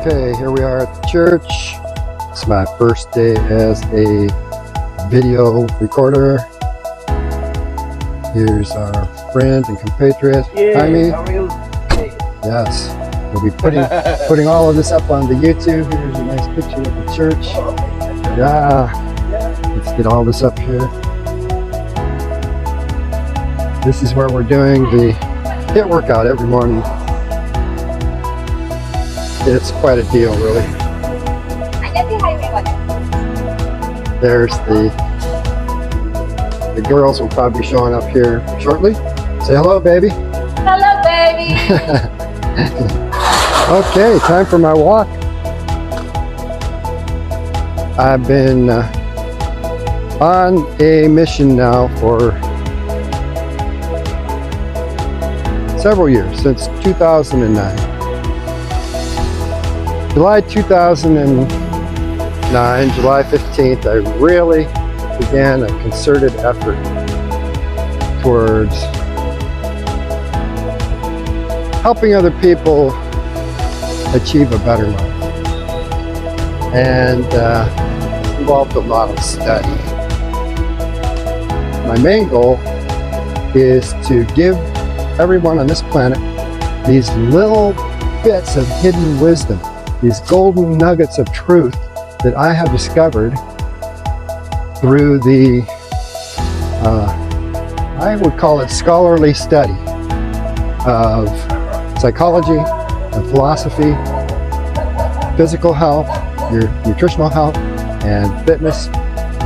Okay, here we are at the church. It's my first day as a video recorder. Here's our friend and compatriot, Jaime. How are you? Yes, we'll be putting all of this up on the YouTube. Here's a nice picture of the church. Yeah, let's get all this up here. This is where we're doing the HIIT workout every morning. It's quite a deal, really. There's the girls will probably be showing up here shortly. Say hello, baby. Hello, baby. Okay, time for my walk. I've been on a mission now for several years, since 2009. July 2009, July 15th, I really began a concerted effort towards helping other people achieve a better life. And involved a lot of study. My main goal is to give everyone on this planet these little bits of hidden wisdom, these golden nuggets of truth that I have discovered through the, I would call it scholarly study of psychology, of philosophy, physical health, your nutritional health, and fitness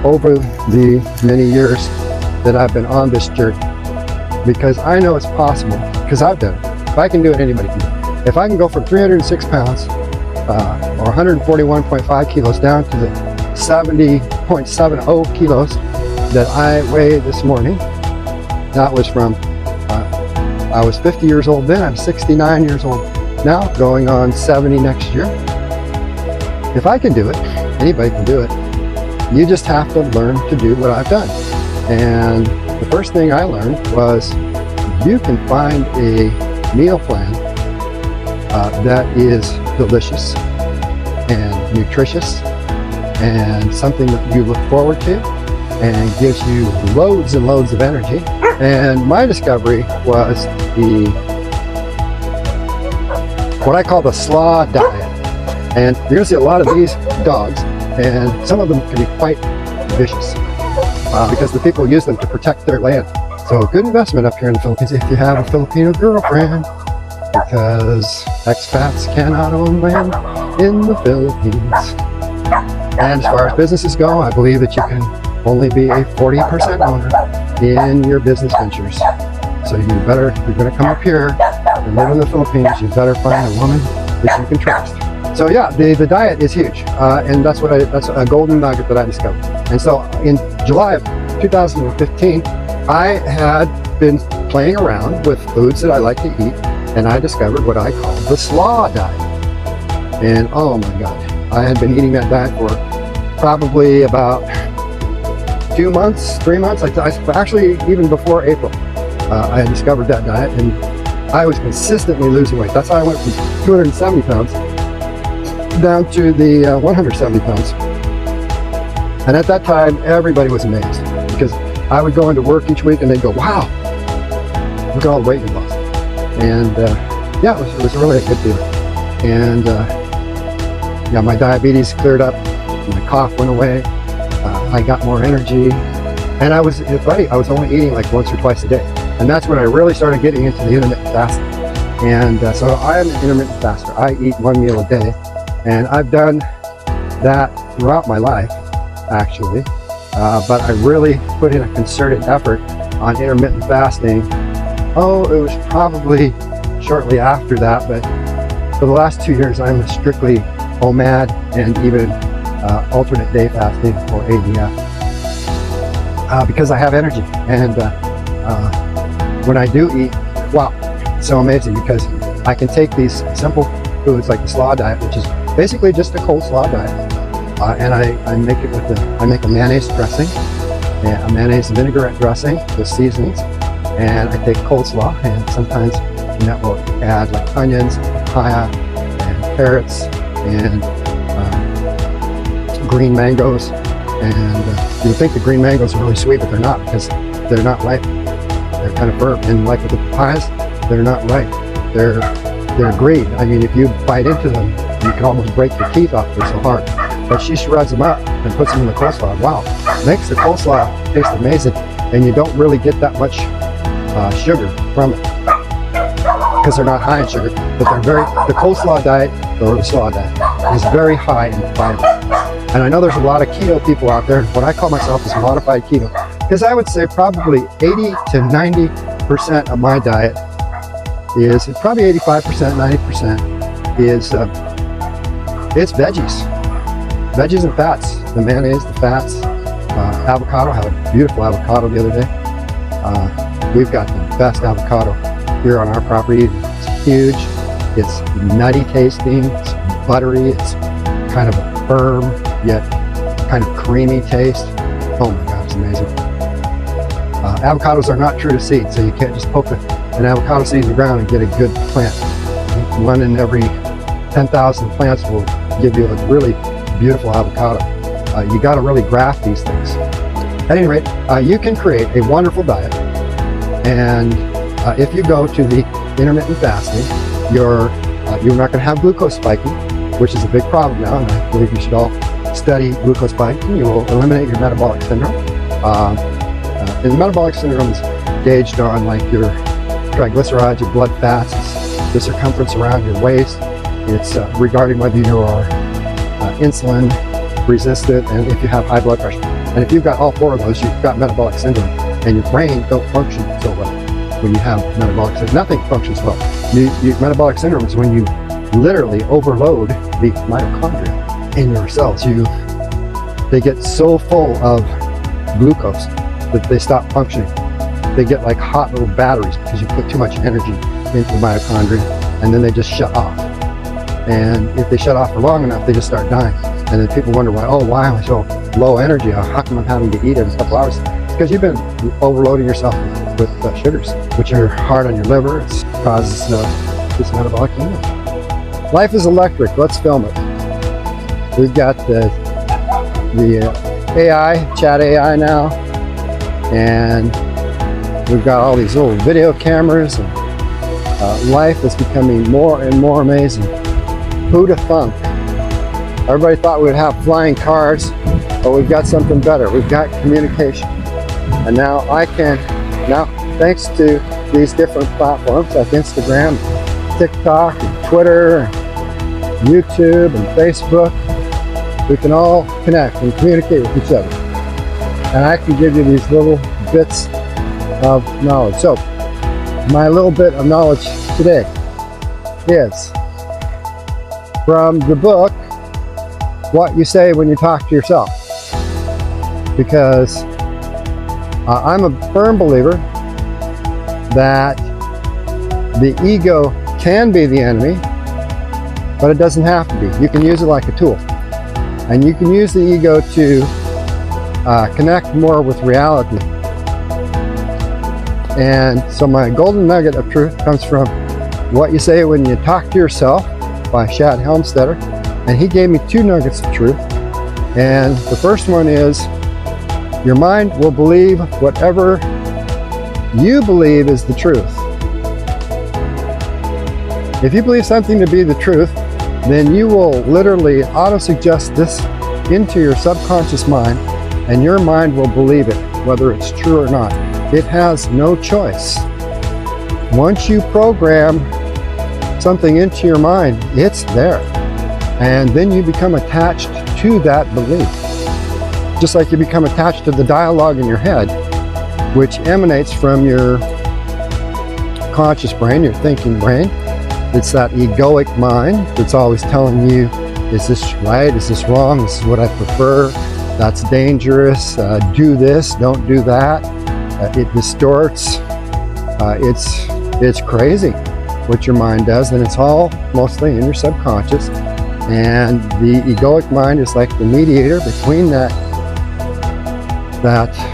over the many years that I've been on this journey. Because I know it's possible, because I've done it. If I can do it, anybody can do it. If I can go from 306 pounds or 141.5 kilos down to the 70.70 kilos that I weighed this morning, that was from, I was 50 years old then, I'm 69 years old now, going on 70 next year. If I can do it, anybody can do it. You just have to learn to do what I've done. And the first thing I learned was you can find a meal plan that is delicious and nutritious and something that you look forward to and gives you loads and loads of energy. And my discovery was what I call the slaw diet. And you're gonna see a lot of these dogs, and some of them can be quite vicious because the people use them to protect their land. So a good investment up here in the Philippines if you have a Filipino girlfriend, because expats cannot own land in the Philippines. And as far as businesses go, I believe that you can only be a 40% owner in your business ventures. So you're gonna come up here and live in the Philippines, you better find a woman that you can trust. So yeah, the diet is huge, and that's a golden nugget that I discovered. And so in July of 2015, I had been playing around with foods that I like to eat, and I discovered what I call the slaw diet. And oh my God, I had been eating that diet for probably about 2 months, 3 months. Actually, even before April, I had discovered that diet, and I was consistently losing weight. That's how I went from 270 pounds down to the 170 pounds. And at that time, everybody was amazed because I would go into work each week and they'd go, wow, look at all the weight you lost. And yeah, it was really a good deal. And yeah, my diabetes cleared up, my cough went away, I got more energy, and it's funny, I was only eating like once or twice a day. And that's when I really started getting into the intermittent fasting. And so I am an intermittent faster. I eat 1 meal a day. And I've done that throughout my life, actually. But I really put in a concerted effort on intermittent fasting. Oh, it was probably shortly after that, but for the last 2 years, I'm strictly OMAD and even alternate day fasting or ADF because I have energy. And when I do eat, wow, it's so amazing because I can take these simple foods like the slaw diet, which is basically just a cold slaw diet, and I make it I make a mayonnaise dressing, and a mayonnaise vinaigrette dressing with seasonings, and I take cold slaw, and sometimes that will add like onions, papaya, and carrots, and green mangoes. And you would think the green mangoes are really sweet, but they're not, because they're not ripe. They're kind of firm. And like with the papayas, they're not ripe. They're green. I mean, if you bite into them, you can almost break your teeth off. They're so hard. But she shreds them up and puts them in the coleslaw. Wow, makes the coleslaw taste amazing, and you don't really get that much sugar from it because they're not high in sugar. But the coleslaw diet, or the slaw diet, is very high in fiber. And I know there's a lot of keto people out there. What I call myself is modified keto, because I would say probably 80 to 90% of my diet is, probably 85%, 90% is it's veggies and fats. The mayonnaise, the fats, avocado. I had a beautiful avocado the other day. We've got the best avocado here on our property. It's huge. It's nutty tasting. It's buttery. It's kind of a firm yet kind of creamy taste. Oh my God, it's amazing. Avocados are not true to seed, so you can't just poke an avocado seed in the ground and get a good plant. One in every 10,000 plants will give you a really beautiful avocado. You got to really graft these things. At any rate, you can create a wonderful diet, and if you go to the intermittent fasting, you're not going to have glucose spiking, which is a big problem now, and I believe you should all study glucose spiking. You will eliminate your metabolic syndrome. And the metabolic syndrome is gauged on like your triglycerides, your blood fats, it's the circumference around your waist. It's regarding whether you are insulin resistant and if you have high blood pressure. And if you've got all four of those, you've got metabolic syndrome, and your brain don't function so well when you have metabolic syndrome. Nothing functions well. Metabolic syndrome is when you literally overload the mitochondria in your cells. They get so full of glucose that they stop functioning. They get like hot little batteries because you put too much energy into the mitochondria, and then they just shut off. And if they shut off for long enough, they just start dying. And then people wonder why am I so low energy? How come I'm having to eat every couple hours? It's because you've been overloading yourself with sugars, which are hard on your liver. It causes this metabolic syndrome. Life is electric. Let's film it. We've got the AI, chat AI now, and we've got all these little video cameras, and life is becoming more and more amazing. Who'd have thunk? Everybody thought we'd have flying cars, but we've got something better. We've got communication. And now thanks to these different platforms like Instagram, TikTok, and Twitter, and YouTube, and Facebook, we can all connect and communicate with each other. And I can give you these little bits of knowledge. So, my little bit of knowledge today is from the book, What You Say When You Talk to Yourself. Because I'm a firm believer that the ego can be the enemy, but it doesn't have to be. You can use it like a tool. And you can use the ego to connect more with reality. And so my golden nugget of truth comes from What You Say When You Talk to Yourself by Shad Helmstetter. And he gave me two nuggets of truth. And the first one is, your mind will believe whatever you believe is the truth. If you believe something to be the truth, then you will literally auto-suggest this into your subconscious mind, and your mind will believe it, whether it's true or not. It has no choice. Once you program something into your mind, it's there. And then you become attached to that belief. Just like you become attached to the dialogue in your head, which emanates from your conscious brain, your thinking brain. It's that egoic mind that's always telling you, is this right? Is this wrong? This is what I prefer. That's dangerous. Do this, don't do that. It distorts. It's crazy what your mind does, and it's all mostly in your subconscious. And the egoic mind is like the mediator between that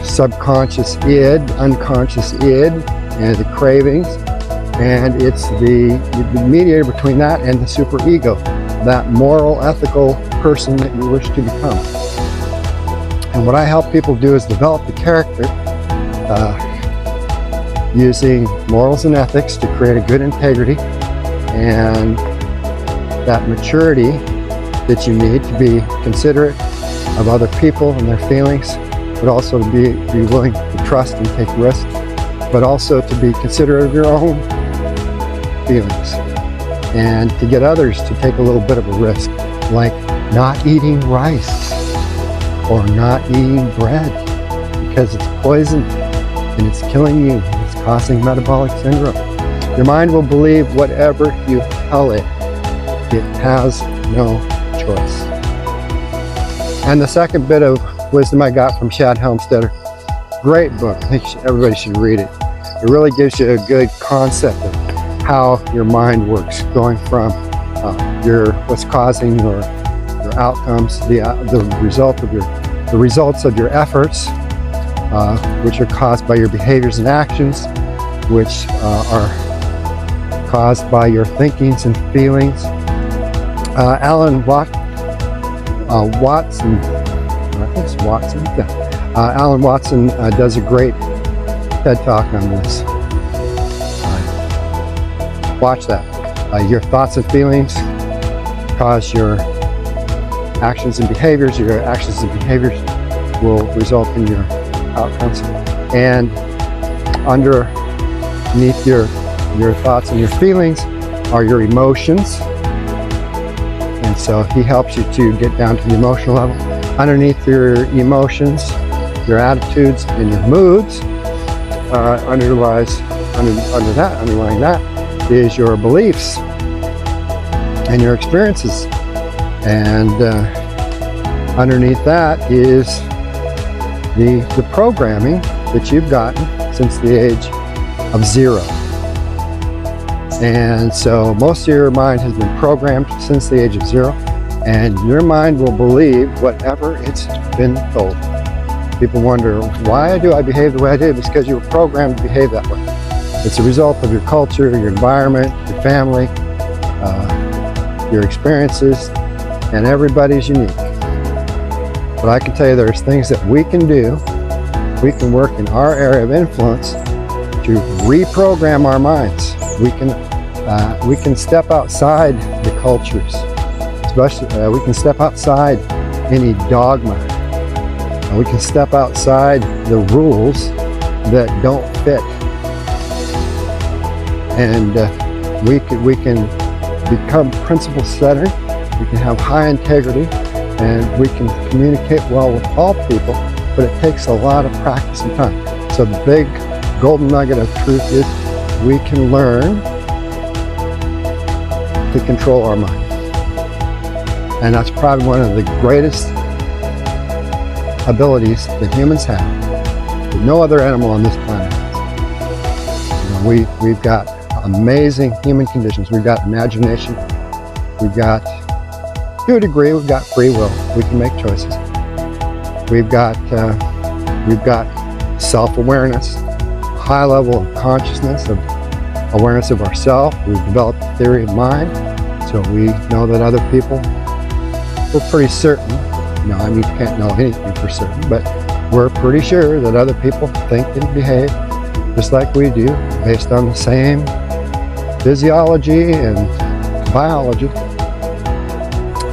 subconscious id, unconscious id, and the cravings. And it's the mediator between that and the superego. that moral, ethical person that you wish to become. And what I help people do is develop the character using morals and ethics to create a good integrity and that maturity that you need to be considerate of other people and their feelings, but also to be willing to trust and take risks, but also to be considerate of your own feelings and to get others to take a little bit of a risk, like not eating rice or not eating bread because it's poison and it's killing you, it's causing metabolic syndrome. Your mind will believe whatever you tell it. It has no choice. And the second bit of wisdom I got from Shad Helmstetter, great book, I think everybody should read it. It really gives you a good concept of how your mind works, going from what's causing your outcomes, the results of your efforts, which are caused by your behaviors and actions, which are caused by your thinkings and feelings. Alan Watson, I think it's Watson. Yeah. Alan Watson does a great TED Talk on this. Watch that. Your thoughts and feelings cause your actions and behaviors. Your actions and behaviors will result in your outcomes. And underneath your thoughts and your feelings are your emotions. And so he helps you to get down to the emotional level. Underneath your emotions, your attitudes, and your moods, underlying that is your beliefs and your experiences. And underneath that is the programming that you've gotten since the age of 0. And so most of your mind has been programmed since the age of 0, and your mind will believe whatever it's been told. People wonder, why do I behave the way I do? It's because you were programmed to behave that way. It's a result of your culture, your environment, your family, your experiences, and everybody's unique. But I can tell you there's things that we can do. We can work in our area of influence to reprogram our minds. We can step outside the cultures, especially we can step outside any dogma. We can step outside the rules that don't fit, and we can become principle centered. We can have high integrity, and we can communicate well with all people. But it takes a lot of practice and time. So the big golden nugget of truth is we can learn to control our mind. And that's probably one of the greatest abilities that humans have that no other animal on this planet has. We've got amazing human conditions. We've got imagination. We've got, to a degree, we've got free will. We can make choices. We've got self-awareness, high level of consciousness, of awareness of ourselves. We've developed the theory of mind, so we know that other people, we're pretty certain, you can't know anything for certain, but we're pretty sure that other people think and behave just like we do, based on the same physiology and biology.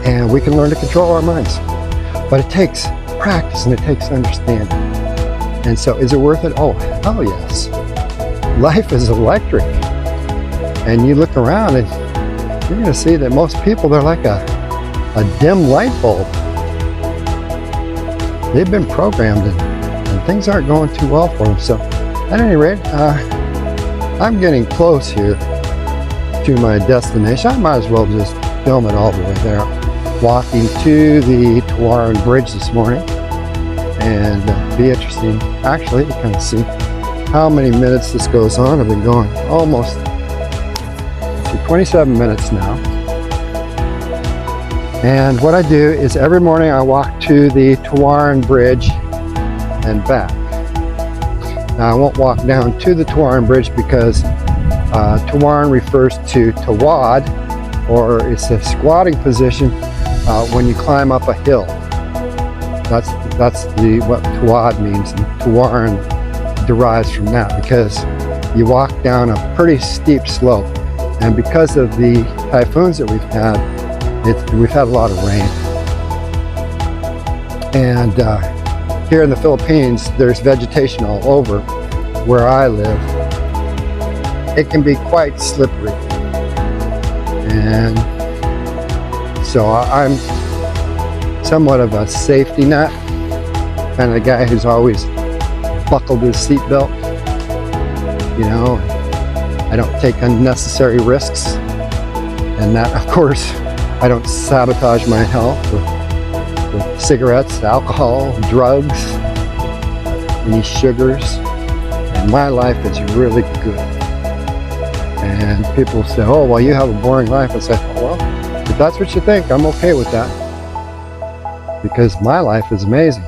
And we can learn to control our minds. But it takes practice and it takes understanding. And so is it worth it? Oh, hell yes. Life is electric. And you look around and you're going to see that most people, they're like a dim light bulb. They've been programmed and things aren't going too well for them. So at any rate, I'm getting close here to my destination. I might as well just film it all the way there. Walking to the Tawaran Bridge this morning, and be interesting actually to kind of see how many minutes this goes on. I've been going almost 27 minutes now. And what I do is every morning I walk to the Tawaran Bridge and back. Now I won't walk down to the Tawaran Bridge because Tawaran refers to Tawad, or it's a squatting position when you climb up a hill. That's what Tawad means, and Tawaran derives from that, because you walk down a pretty steep slope, and because of the typhoons that we've had a lot of rain. And here in the Philippines, there's vegetation all over where I live. It can be quite slippery, and so I'm somewhat of a safety net, kind of the guy who's always buckled his seatbelt. You know, I don't take unnecessary risks, and that, of course, I don't sabotage my health with cigarettes, alcohol, drugs, any sugars, and my life is really good. And people say, oh, well, you have a boring life. I say, well, if that's what you think, I'm okay with that, because my life is amazing.